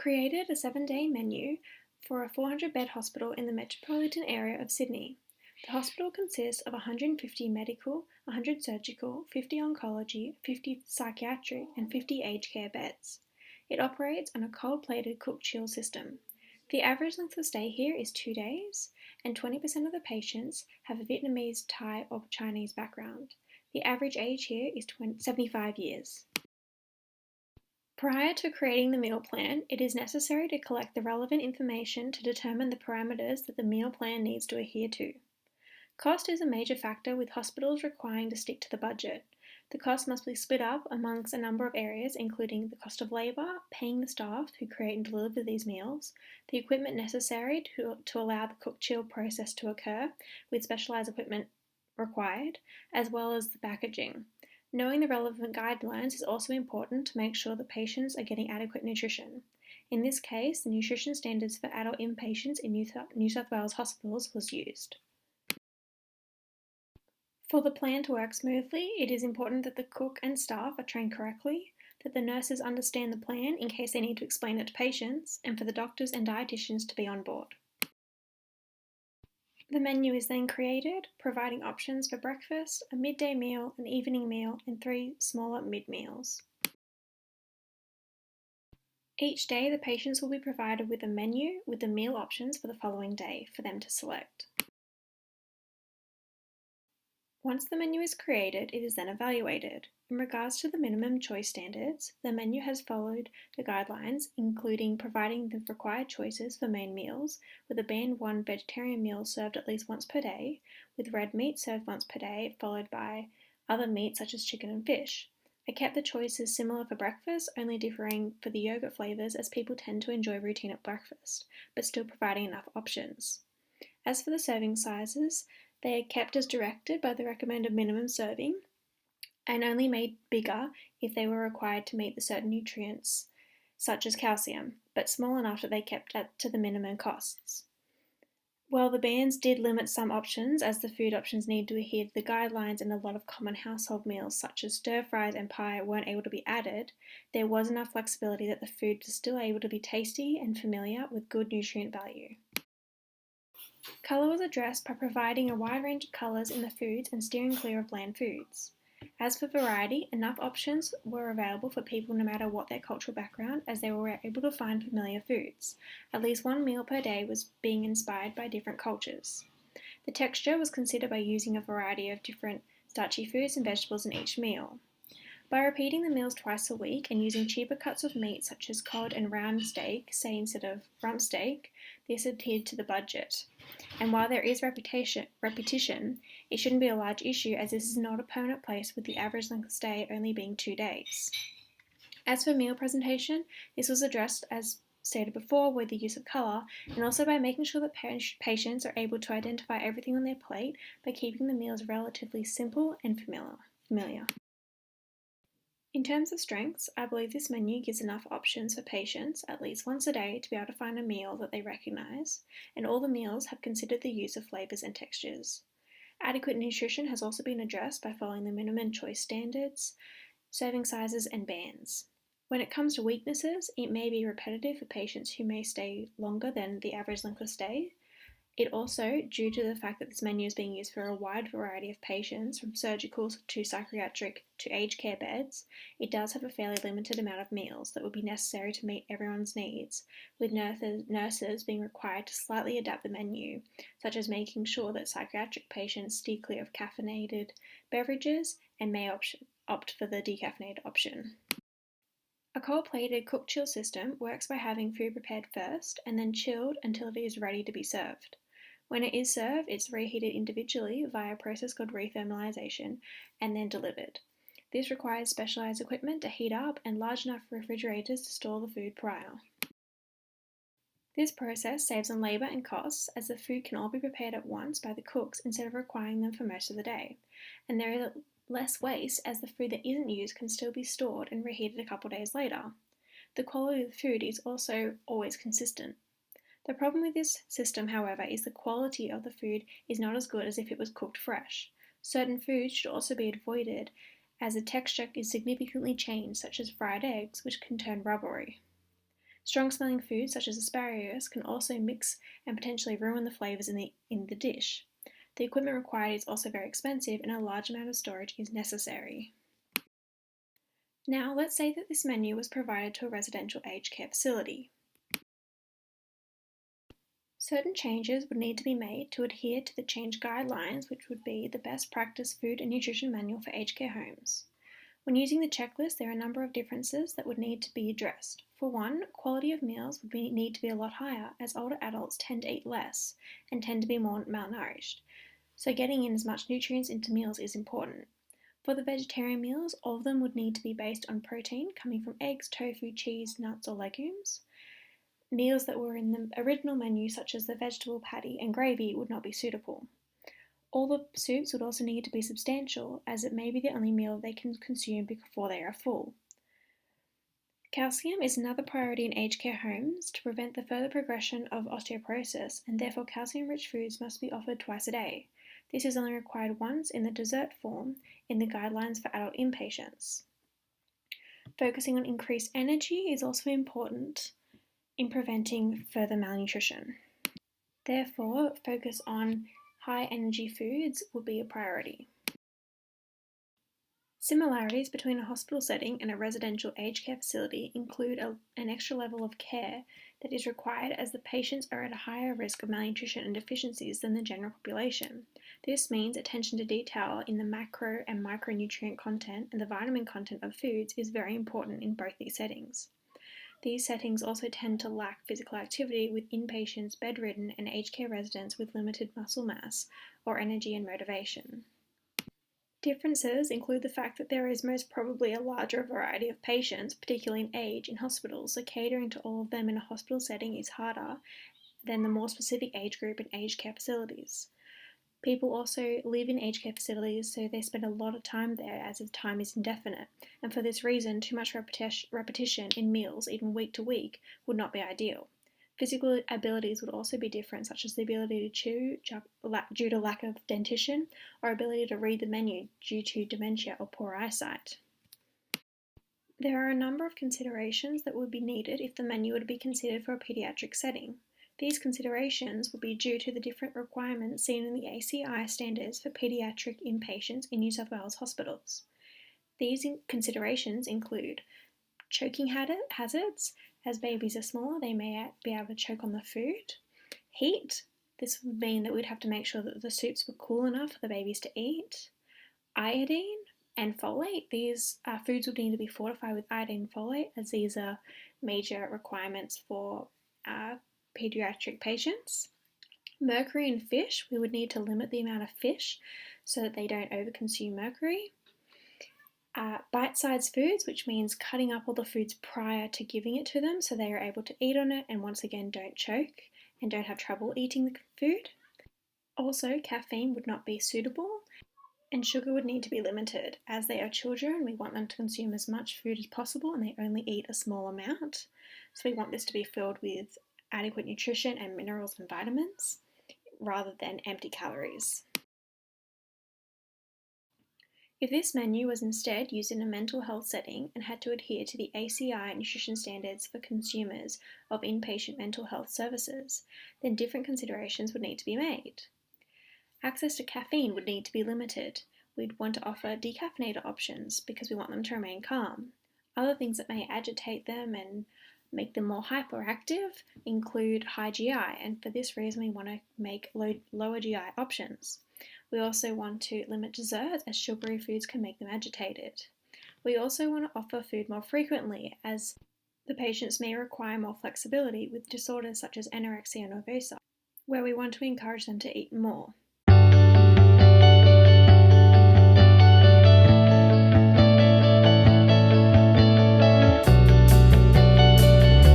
created a 7-day menu for a 400-bed hospital in the metropolitan area of Sydney. The hospital consists of 150 medical, 100 surgical, 50 oncology, 50 psychiatric, and 50 aged care beds. It operates on a cold-plated cook-chill system. The average length of stay here is 2 days, and 20% of the patients have a Vietnamese, Thai, or Chinese background. The average age here is 75 years. Prior to creating the meal plan, it is necessary to collect the relevant information to determine the parameters that the meal plan needs to adhere to. Cost is a major factor, with hospitals requiring to stick to the budget. The cost must be split up amongst a number of areas, including the cost of labour, paying the staff who create and deliver these meals, the equipment necessary to allow the cook-chill process to occur, with specialised equipment required, as well as the packaging. Knowing the relevant guidelines is also important to make sure that patients are getting adequate nutrition. In this case, the nutrition standards for adult inpatients in New South Wales hospitals was used. For the plan to work smoothly, it is important that the cook and staff are trained correctly, that the nurses understand the plan in case they need to explain it to patients, and for the doctors and dietitians to be on board. The menu is then created, providing options for breakfast, a midday meal, an evening meal, and 3 smaller mid-meals. Each day, the patients will be provided with a menu with the meal options for the following day for them to select. Once the menu is created, it is then evaluated. In regards to the minimum choice standards, the menu has followed the guidelines, including providing the required choices for main meals, with a band 1 vegetarian meal served at least once per day, with red meat served once per day, followed by other meats such as chicken and fish. I kept the choices similar for breakfast, only differing for the yogurt flavours as people tend to enjoy routine at breakfast, but still providing enough options. As for the serving sizes, they are kept as directed by the recommended minimum serving and only made bigger if they were required to meet the certain nutrients, such as calcium, but small enough that they kept to the minimum costs. While the bans did limit some options, as the food options need to adhere to the guidelines and a lot of common household meals such as stir-fries and pie weren't able to be added, there was enough flexibility that the food was still able to be tasty and familiar with good nutrient value. Colour was addressed by providing a wide range of colours in the foods and steering clear of bland foods. As for variety, enough options were available for people no matter what their cultural background, as they were able to find familiar foods. At least one meal per day was being inspired by different cultures. The texture was considered by using a variety of different starchy foods and vegetables in each meal. By repeating the meals twice a week and using cheaper cuts of meat such as cod and round steak, say instead of rump steak, this adhered to the budget. And while there is repetition, it shouldn't be a large issue, as this is not a permanent place, with the average length of stay only being 2 days. As for meal presentation, this was addressed, as stated before, with the use of colour, and also by making sure that patients are able to identify everything on their plate by keeping the meals relatively simple and familiar. In terms of strengths, I believe this menu gives enough options for patients at least once a day to be able to find a meal that they recognise, and all the meals have considered the use of flavours and textures. Adequate nutrition has also been addressed by following the minimum choice standards, serving sizes and bans. When it comes to weaknesses, it may be repetitive for patients who may stay longer than the average length of stay. It also, due to the fact that this menu is being used for a wide variety of patients, from surgical to psychiatric to aged care beds, it does have a fairly limited amount of meals that would be necessary to meet everyone's needs, with nurses being required to slightly adapt the menu, such as making sure that psychiatric patients steer clear of caffeinated beverages and may opt for the decaffeinated option. A cold-plated cook-chill system works by having food prepared first and then chilled until it is ready to be served. When it is served, it's reheated individually via a process called rethermalization and then delivered. This requires specialised equipment to heat up and large enough refrigerators to store the food prior. This process saves on labour and costs, as the food can all be prepared at once by the cooks instead of requiring them for most of the day, and there is less waste, as the food that isn't used can still be stored and reheated a couple days later. The quality of the food is also always consistent. The problem with this system, however, is the quality of the food is not as good as if it was cooked fresh. Certain foods should also be avoided, as the texture is significantly changed, such as fried eggs, which can turn rubbery. Strong-smelling foods such as asparagus can also mix and potentially ruin the flavours in the dish. The equipment required is also very expensive and a large amount of storage is necessary. Now, let's say that this menu was provided to a residential aged care facility. Certain changes would need to be made to adhere to the change guidelines, which would be the best practice food and nutrition manual for aged care homes. When using the checklist, there are a number of differences that would need to be addressed. For one, quality of meals would need to be a lot higher, as older adults tend to eat less and tend to be more malnourished. So getting in as much nutrients into meals is important. For the vegetarian meals, all of them would need to be based on protein coming from eggs, tofu, cheese, nuts, or legumes. Meals that were in the original menu, such as the vegetable patty and gravy, would not be suitable. All the soups would also need to be substantial, as it may be the only meal they can consume before they are full. Calcium is another priority in aged care homes to prevent the further progression of osteoporosis, and therefore calcium-rich foods must be offered twice a day. This is only required once in the dessert form in the guidelines for adult inpatients. Focusing on increased energy is also important in preventing further malnutrition. Therefore, focus on high energy foods would be a priority. Similarities between a hospital setting and a residential aged care facility include an extra level of care that is required, as the patients are at a higher risk of malnutrition and deficiencies than the general population. This means attention to detail in the macro and micronutrient content and the vitamin content of foods is very important in both these settings. These settings also tend to lack physical activity, with inpatients, bedridden, and aged care residents with limited muscle mass or energy and motivation. Differences include the fact that there is most probably a larger variety of patients, particularly in age, in hospitals, so catering to all of them in a hospital setting is harder than the more specific age group in aged care facilities. People also live in aged care facilities, so they spend a lot of time there, as the time is indefinite, and for this reason, too much repetition in meals, even week to week, would not be ideal. Physical abilities would also be different, such as the ability to chew due to lack of dentition, or ability to read the menu due to dementia or poor eyesight. There are a number of considerations that would be needed if the menu were to be considered for a paediatric setting. These considerations would be due to the different requirements seen in the ACI standards for paediatric inpatients in New South Wales hospitals. These considerations include choking hazards. As babies are smaller, they may be able to choke on the food. Heat. This would mean that we'd have to make sure that the soups were cool enough for the babies to eat. Iodine and folate. These foods would need to be fortified with iodine and folate, as these are major requirements for pediatric patients. Mercury in fish. We would need to limit the amount of fish so that they don't overconsume mercury. Bite-sized foods, which means cutting up all the foods prior to giving it to them so they are able to eat on it and once again don't choke and don't have trouble eating the food. Also, caffeine would not be suitable, and sugar would need to be limited. As they are children, we want them to consume as much food as possible and they only eat a small amount. So we want this to be filled with adequate nutrition and minerals and vitamins rather than empty calories. If this menu was instead used in a mental health setting and had to adhere to the ACI nutrition standards for consumers of inpatient mental health services, then different considerations would need to be made. Access to caffeine would need to be limited. We'd want to offer decaffeinated options because we want them to remain calm. Other things that may agitate them and make them more hyperactive include high GI, and for this reason we want to make lower GI options. We also want to limit desserts, as sugary foods can make them agitated. We also want to offer food more frequently, as the patients may require more flexibility with disorders such as anorexia nervosa, where we want to encourage them to eat more.